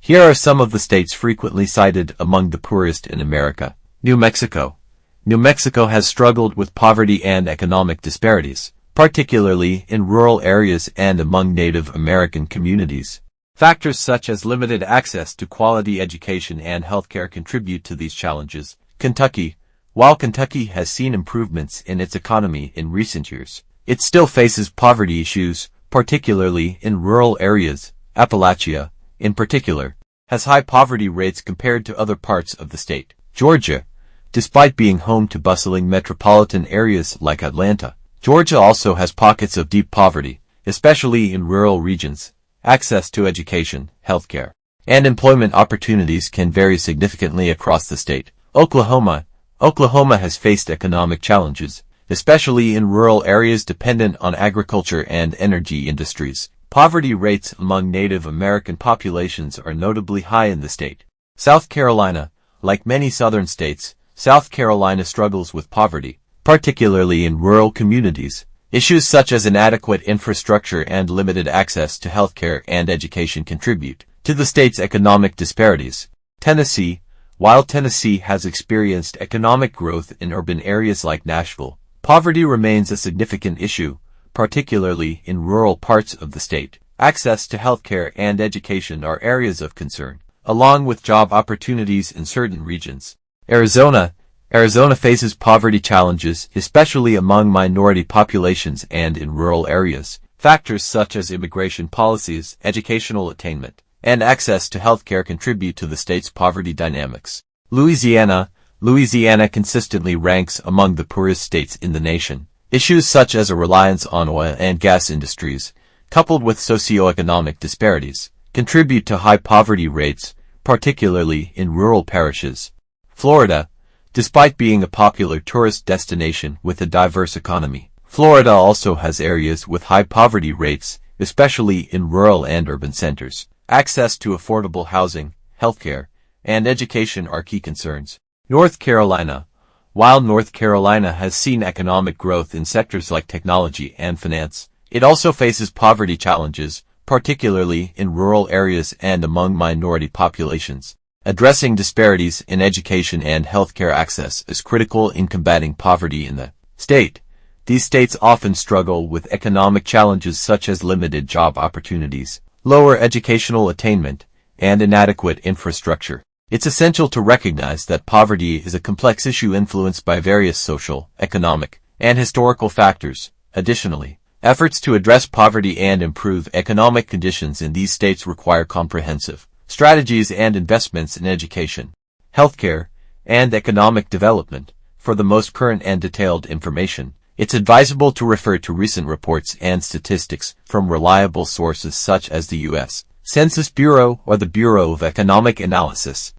Here are some of the states frequently cited among the poorest in America. New Mexico. New Mexico has struggled with poverty and economic disparities, particularly in rural areas and among Native American communities. Factors such as limited access to quality education and healthcare contribute to these challenges. Kentucky. While Kentucky has seen improvements in its economy in recent years, it still faces poverty issues, particularly in rural areas. Appalachia, in particular, has high poverty rates compared to other parts of the state. Georgia. Despite being home to bustling metropolitan areas like Atlanta, Georgia also has pockets of deep poverty, especially in rural regions. Access to education, healthcare, and employment opportunities can vary significantly across the state. Oklahoma. Oklahoma has faced economic challenges, especially in rural areas dependent on agriculture and energy industries. Poverty rates among Native American populations are notably high in the state. South Carolina. Like many southern states, South Carolina struggles with poverty, particularly in rural communities. Issues such as inadequate infrastructure and limited access to healthcare and education contribute to the state's economic disparities. Tennessee. While Tennessee has experienced economic growth in urban areas like Nashville, poverty remains a significant issue, particularly in rural parts of the state. Access to healthcare and education are areas of concern, along with job opportunities in certain regions. Arizona. Arizona faces poverty challenges, especially among minority populations and in rural areas. Factors such as immigration policies, educational attainment, and access to healthcare contribute to the state's poverty dynamics. Louisiana. Louisiana consistently ranks among the poorest states in the nation. Issues such as a reliance on oil and gas industries, coupled with socioeconomic disparities, contribute to high poverty rates, particularly in rural parishes. Florida. Despite being a popular tourist destination with a diverse economy, Florida also has areas with high poverty rates, especially in rural and urban centers. Access to affordable housing, healthcare, and education are key concerns. North Carolina. While North Carolina has seen economic growth in sectors like technology and finance, it also faces poverty challenges, particularly in rural areas and among minority populations. Addressing disparities in education and healthcare access is critical in combating poverty in the state. These states often struggle with economic challenges such as limited job opportunities, lower educational attainment, and inadequate infrastructure. It's essential to recognize that poverty is a complex issue influenced by various social, economic, and historical factors. Additionally, efforts to address poverty and improve economic conditions in these states require comprehensive strategies and investments in education, healthcare, and economic development. For the most current and detailed information, it's advisable to refer to recent reports and statistics from reliable sources such as the U.S. Census Bureau or the Bureau of Economic Analysis.